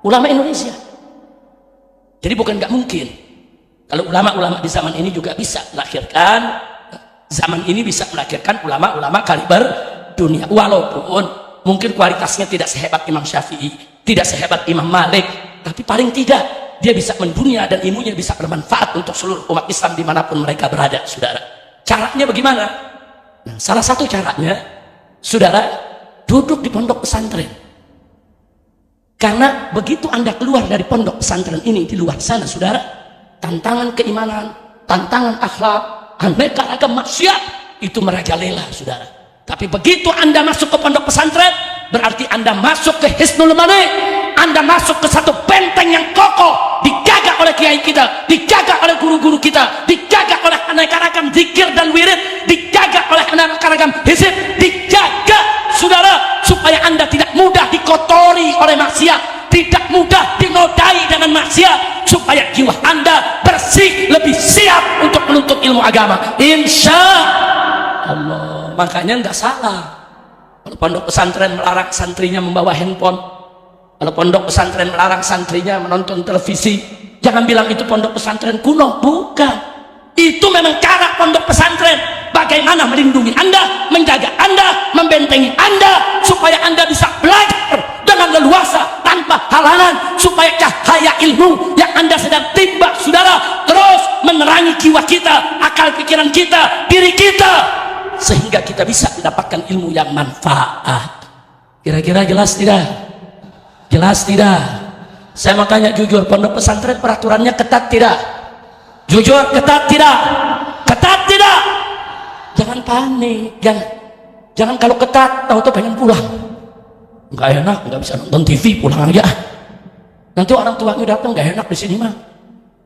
Ulama Indonesia. Jadi bukan nggak mungkin kalau ulama-ulama di zaman ini juga bisa melahirkan, zaman ini bisa melahirkan ulama-ulama kaliber dunia, walaupun mungkin kualitasnya tidak sehebat Imam Syafi'i, tidak sehebat Imam Malik, tapi paling tidak dia bisa mendunia dan ilmunya bisa bermanfaat untuk seluruh umat Islam dimanapun mereka berada, saudara. Caranya bagaimana? Nah, salah satu caranya, saudara, duduk di pondok pesantren. Karena begitu Anda keluar dari pondok pesantren ini, di luar sana, saudara, tantangan keimanan, tantangan akhlak, aneka ragam maksiat itu merajalela, saudara. Tapi begitu Anda masuk ke pondok pesantren, berarti Anda masuk ke Hisnul Manik. Anda masuk ke satu benteng yang kokoh, dijaga oleh kiai kita, dijaga oleh guru-guru kita, dijaga oleh aneka ragam zikir dan wirid, dijaga oleh aneka ragam hizib, dijaga, saudara, supaya Anda tidak mudah dikotori oleh maksiat, tidak mudah dinodai dengan maksiat, supaya jiwa Anda bersih, lebih siap untuk menuntut ilmu agama, insya Allah. Makanya nggak salah kalau pondok pesantren melarang santrinya membawa handphone, kalau pondok pesantren melarang santrinya menonton televisi, jangan bilang itu pondok pesantren kuno. Bukan, itu memang cara pondok pesantren bagaimana melindungi Anda, menjaga Anda, membentengi Anda, supaya Anda bisa belajar dengan leluasa tanpa halangan, supaya cahaya ilmu yang Anda sedang timba, saudara, terus menerangi jiwa kita, akal pikiran kita, diri kita, sehingga kita bisa mendapatkan ilmu yang manfaat. Kira-kira jelas tidak? Jelas tidak? Saya mau tanya jujur, pondok pesantren peraturannya ketat tidak? Jujur, ketat tidak? Ketat tidak? Jangan panik, jangan kalau ketat tahu-tahu pengen pulang. Nggak enak, nggak bisa nonton TV, pulang aja. Nanti orang tuanya datang, nggak enak di sini mah.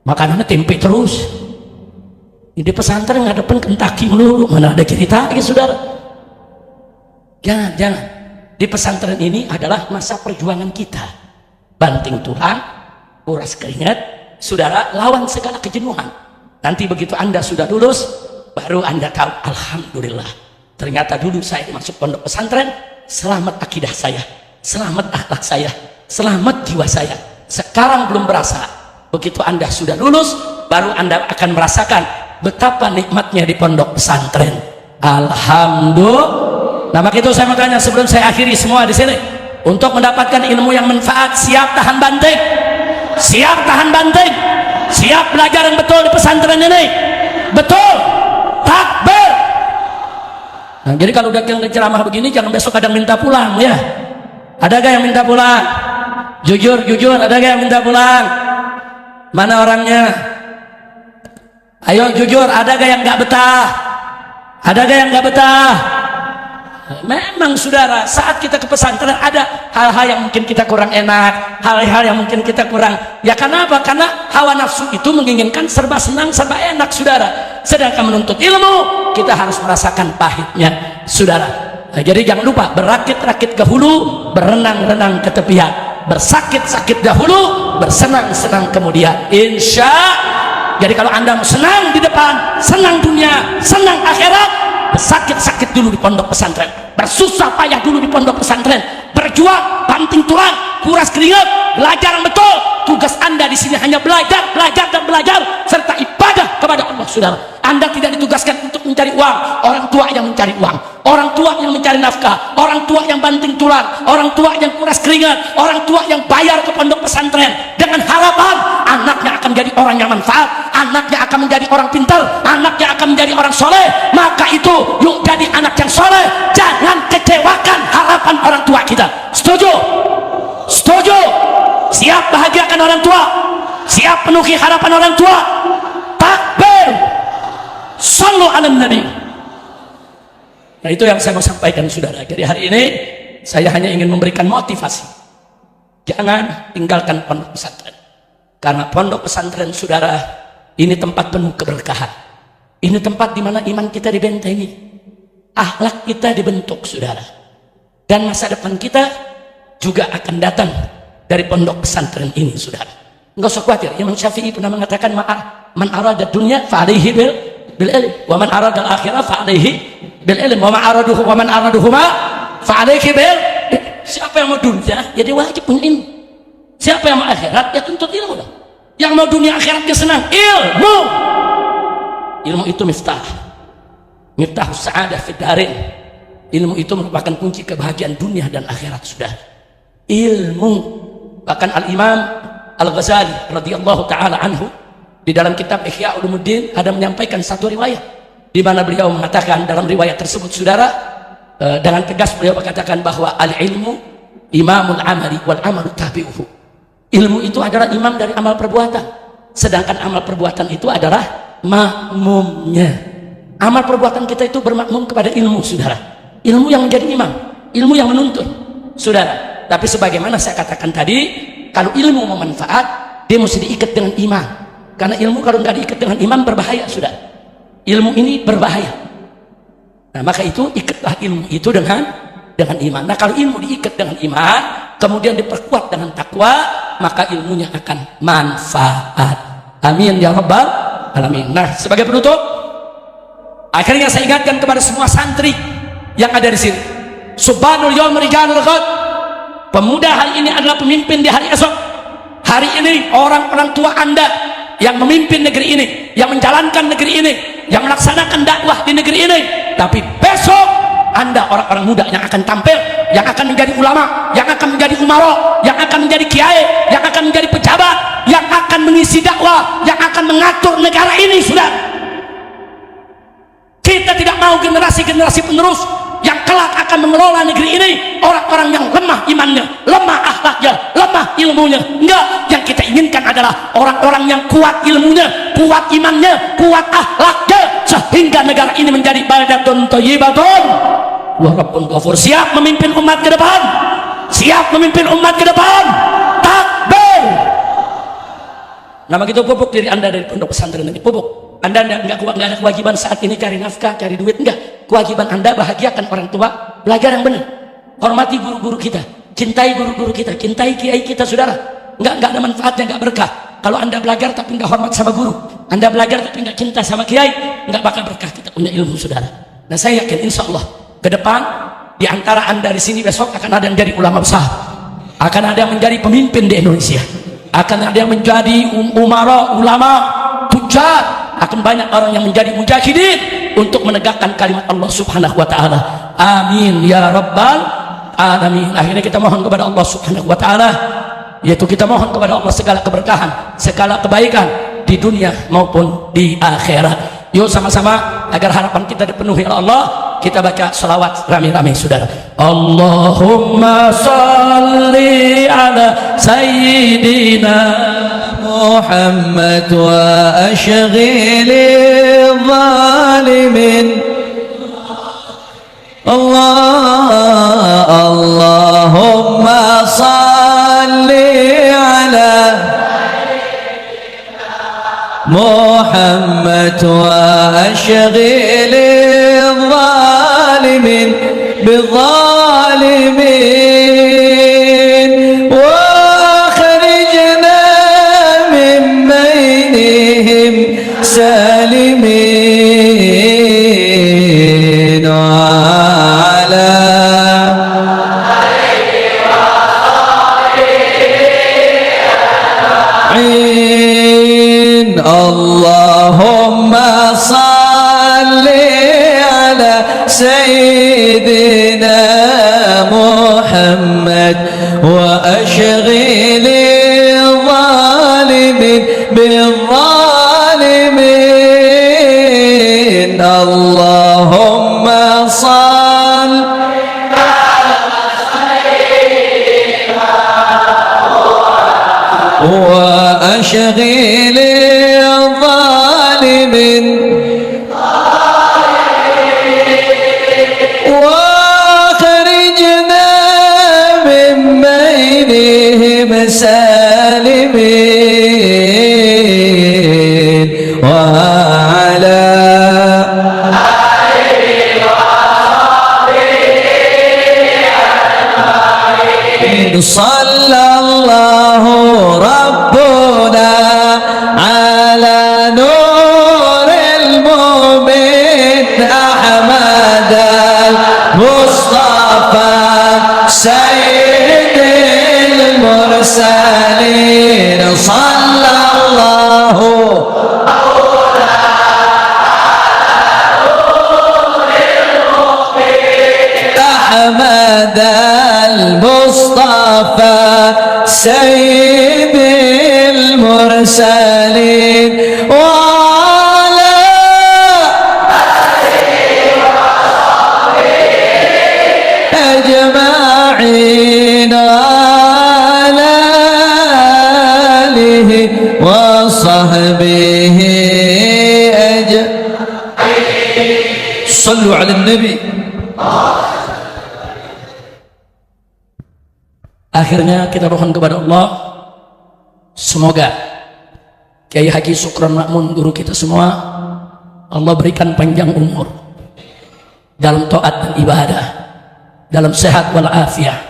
Makanannya tempe terus. Di pesantren ngadepin Kentucky melulu, mana ada cerita lagi, saudara. Jangan. Di pesantren ini adalah masa perjuangan kita, banting tulang, kuras keringat, saudara, lawan segala kejenuhan. Nanti begitu Anda sudah lulus, baru Anda tahu, alhamdulillah, ternyata dulu saya masuk pondok pesantren, selamat akidah saya, selamat akhlak saya, selamat jiwa saya. Sekarang belum berasa. Begitu Anda sudah lulus, baru Anda akan merasakan betapa nikmatnya di pondok pesantren. Alhamdulillah. Nah, maka itu saya mau tanya sebelum saya akhiri semua di sini, untuk mendapatkan ilmu yang manfaat, siap tahan banting? Siap tahan banting? Siap belajar yang betul di pesantren ini? Betul? Takbir. Nah, jadi kalau udah ceramah begini, jangan besok kadang minta pulang, ya. Ada gak yang minta pulang? Jujur, ada gak yang minta pulang? Mana orangnya? Ayo jujur, ada gak yang gak betah? Ada gak yang gak betah? Memang, saudara, saat kita ke pesantren ada hal-hal yang mungkin kita kurang enak, hal-hal yang mungkin kita kurang, ya kenapa? Karena hawa nafsu itu menginginkan serba senang, serba enak, saudara. Sedangkan menuntut ilmu, kita harus merasakan pahitnya, saudara. Nah, jadi jangan lupa, berakit-rakit ke hulu, berenang-renang ke tepian, bersakit-sakit dahulu, bersenang-senang kemudian, insya. Jadi kalau Anda mau senang di depan, senang dunia, senang akhirat, bersakit-sakit dulu di pondok pesantren, bersusah payah dulu di pondok pesantren, berjuang, banting tulang, kuras keringat, belajar yang betul. Tugas Anda di sini hanya belajar dan belajar serta ibadah kepada Allah, saudara. Anda tidak ditugaskan untuk mencari uang, orang tua yang mencari uang, orang tua yang mencari nafkah, orang tua yang banting tulang, orang tua yang kuras keringat, orang tua yang bayar ke pondok pesantren dengan harapan anaknya akan menjadi orang yang manfaat, anaknya akan menjadi orang pintar, anaknya akan menjadi orang soleh. Maka itu yuk jadi anak yang soleh, jangan kecewakan harapan orang tua kita. Setuju? Setuju? Siap bahagiakan orang tua? Siap penuhi harapan orang tua? Takbir! Sallu ala Nabi. Nah, itu yang saya mau sampaikan, saudara. Jadi hari ini saya hanya ingin memberikan motivasi. Jangan tinggalkan pondok pesantren. Karena pondok pesantren, saudara, ini tempat penuh keberkahan. Ini tempat di mana iman kita dibentengi, akhlak kita dibentuk, saudara. Dan masa depan kita juga akan datang dari pondok pesantren ini, saudara. Enggak usah khawatir. Imam Syafi'i pernah mengatakan, man arada dunya fa'alaihi bil bil ilm. Wa man arada al-akhirah fa alaihi bil ilm. Wa man araduhuma fa alaihi bil. Siapa yang mau dunia, ya dia wajib punya ilmu. Siapa yang mau akhirat, ya tuntut ilmu dong. Yang mau dunia akhiratnya senang, ilmu. Ilmu itu miftah sa'adah fid darin. Ilmu itu merupakan kunci kebahagiaan dunia dan akhirat, sudah. Ilmu. Bahkan Al-Imam Al-Ghazali radhiyallahu taala anhu di dalam kitab Ihya Ulumuddin ada menyampaikan satu riwayat di mana beliau mengatakan dalam riwayat tersebut, saudara, dengan tegas beliau mengatakan bahwa al-ilmu imamul amali wal amalu tabi'uhu. Ilmu itu adalah imam dari amal perbuatan, sedangkan amal perbuatan itu adalah makmumnya. Amal perbuatan kita itu bermakmum kepada ilmu, saudara. Ilmu yang menjadi imam, ilmu yang menuntun, saudara. Tapi sebagaimana saya katakan tadi, kalau ilmu memanfaat, dia mesti diikat dengan iman. Karena ilmu kalau nggak diikat dengan iman berbahaya, sudah. Ilmu ini berbahaya. Nah, maka itu ikatlah ilmu itu dengan iman. Nah, kalau ilmu diikat dengan iman, kemudian diperkuat dengan takwa, maka ilmunya akan manfaat. Amin ya rabbal alamin. Nah, sebagai penutup, akhirnya saya ingatkan kepada semua santri yang ada di sini. Subhanul yawm rijalul ghad. Pemuda hari ini adalah pemimpin di hari esok. Hari ini orang tua Anda yang memimpin negeri ini, yang menjalankan negeri ini, yang melaksanakan dakwah di negeri ini. Tapi besok Anda orang-orang muda yang akan tampil, yang akan menjadi ulama, yang akan menjadi umaro, yang akan menjadi kiai, yang akan menjadi pejabat, yang akan mengisi dakwah, yang akan mengatur negara ini, sudah. Kita tidak mau generasi-generasi penerus yang kelak akan mengelola negeri ini orang-orang yang lemah imannya, lemah akhlaknya, lemah ilmunya. Enggak, yang kita inginkan adalah orang-orang yang kuat ilmunya, kuat imannya, kuat akhlaknya, sehingga negara ini menjadi baldatun thayyibatun wa rabbun ghafur. Siap memimpin umat ke depan, siap memimpin umat ke depan. Takbir. Nah, begitu pupuk diri Anda dari pondok pesantren ini, pupuk. Anda nggak ada kewajiban saat ini cari nafkah, cari duit, enggak. Kewajiban Anda bahagiakan orang tua, belajar yang benar, hormati guru-guru kita, cintai guru-guru kita, cintai kiai kita, saudara. Nggak ada manfaatnya, nggak berkah. Kalau Anda belajar tapi nggak hormat sama guru, Anda belajar tapi nggak cinta sama kiai, nggak bakal berkah kita punya ilmu, saudara. Nah, saya yakin insya Allah ke depan di antara Anda di sini besok akan ada yang jadi ulama besar, akan ada yang menjadi pemimpin di Indonesia, akan ada yang menjadi umara, ulama, tujar, akan banyak orang yang menjadi mujahidin untuk menegakkan kalimat Allah Subhanahu wa taala. Amin ya rabbal alamin. Akhirnya kita mohon kepada Allah Subhanahu wa taala, yaitu kita mohon kepada Allah segala keberkahan, segala kebaikan di dunia maupun di akhirat. Yuk sama-sama agar harapan kita dipenuhi oleh Allah, kita baca selawat rame-rame, saudara. Allahumma salli ala sayyidina Muhammad wa ashghilil zalimin. Allahumma salli ala Muhammad wa ashghilil zalimin bizzalimin wa akhrijna min bainihim salimin wa ala Allahumma salli ala sayyidina Muhammad wa ashghilil zalimin bizzalimin. Allahumma salli wa ashghilil ظالمين واخرجنا من بينهم سالمين وعلى صلى الله ربنا على نور المؤمنين sayyidil mursalin sallallahu Ahmad al-Mustafa sayyidil mursalin أجمعين على آله وصحبه أجمعين صلوا على النبي. Akhirnya kita mohon kepada Allah, semoga Kiai Haji Sukron Makmun guru kita semua Allah berikan panjang umur dalam taat dan ibadah, dalam sehat walafiat.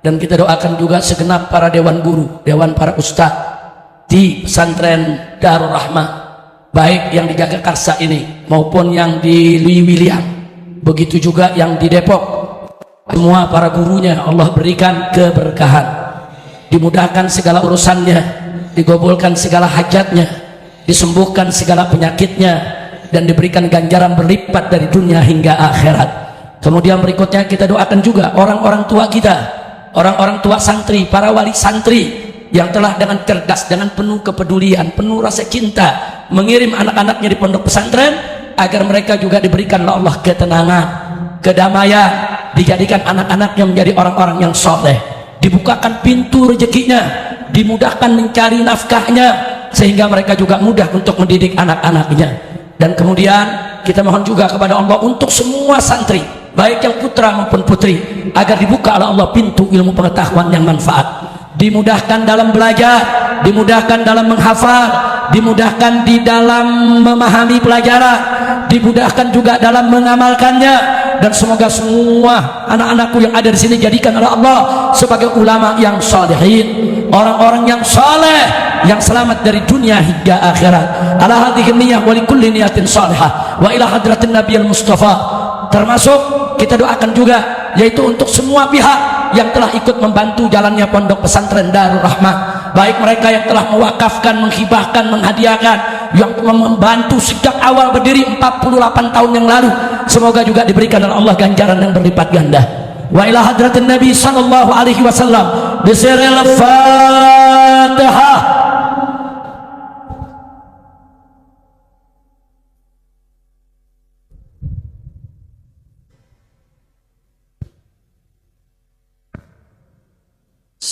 Dan kita doakan juga segenap para dewan guru, dewan para ustadz di pesantren Darul Rahmah, baik yang di Jagakarsa ini maupun yang di Liwiliang, begitu juga yang di Depok. Semua para gurunya Allah berikan keberkahan, dimudahkan segala urusannya, digabulkan segala hajatnya, disembuhkan segala penyakitnya, dan diberikan ganjaran berlipat dari dunia hingga akhirat. Kemudian berikutnya kita doakan juga orang-orang tua kita, orang-orang tua santri, para wali santri yang telah dengan cerdas, dengan penuh kepedulian, penuh rasa cinta mengirim anak-anaknya di pondok pesantren, agar mereka juga diberikan oleh Allah ketenangan, kedamaian, dijadikan anak-anaknya menjadi orang-orang yang soleh, dibukakan pintu rezekinya, dimudahkan mencari nafkahnya, sehingga mereka juga mudah untuk mendidik anak-anaknya. Dan kemudian kita mohon juga kepada Allah untuk semua santri, baik yang putra maupun putri, agar dibuka oleh Allah pintu ilmu pengetahuan yang manfaat, dimudahkan dalam belajar, dimudahkan dalam menghafal, dimudahkan di dalam memahami pelajaran, dimudahkan juga dalam mengamalkannya. Dan semoga semua anak-anakku yang ada di sini jadikan oleh Allah sebagai ulama yang salihin, orang-orang yang saleh, yang selamat dari dunia hingga akhirat. Ala hadhihi niyyah wa likulli niyatin salihah wa ila hadratin nabiyil mustafa. Termasuk kita doakan juga, yaitu untuk semua pihak yang telah ikut membantu jalannya pondok pesantren Darul Rahmah, baik mereka yang telah mewakafkan, menghibahkan, menghadiahkan, yang membantu sejak awal berdiri 48 tahun yang lalu, semoga juga diberikan oleh Allah ganjaran yang berlipat ganda. Wa ila hadratin Nabi sallallahu alaihi wasallam bisiril Fatihah.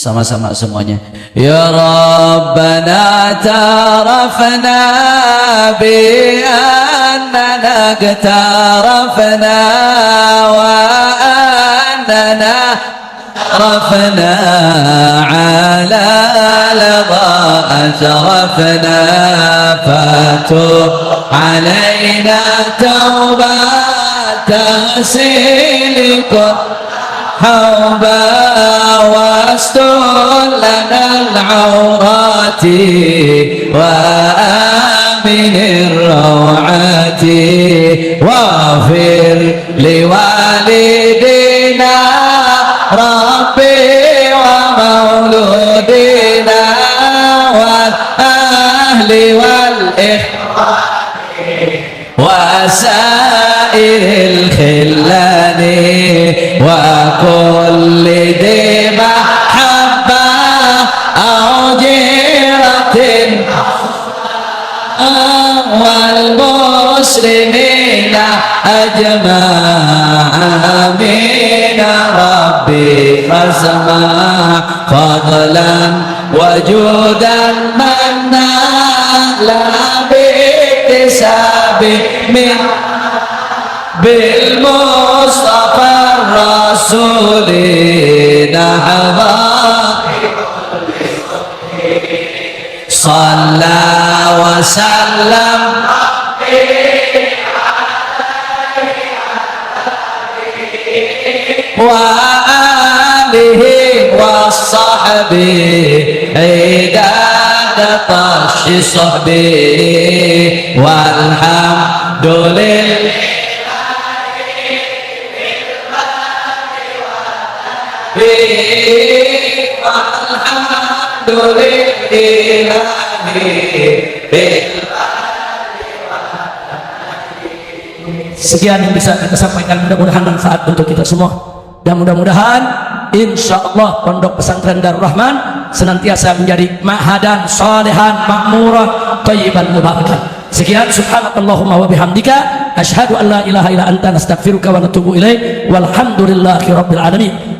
Sama-sama semuanya. Ya Rabbana tarafna bi annana tarafna wa annana رفنا على لظى أشرفنا فاتوب علينا توبة تغسيلكم حوبا واستر لنا العورات وآمن الروعات واغفر لوالدينا ربي ومولودنا والأهل والإخوان وسائر الخلان وكل ذي محبة أو جيرة والمسلمين أجمع آمين ربي فاسمع فضلا وجودا منا لا باكتساب من بالمصطفى الرسول نهضا صلى وسلم وآله وصحبه عداد طش صحبه والحمد لله Sekian yang bisa kita sampaikan, mudah-mudahan manfaat untuk kita semua, dan mudah-mudahan insya Allah Pondok Pesantren Darul Rahman senantiasa menjadi ma'hadan salihan makmuran thayyiban mubarakan. Sekian, subhanakallahumma wa bihamdika asyhadu an la ilaha illa anta nastaghfiruka wa natubu ilaik walhamdulillahi rabbil alamin.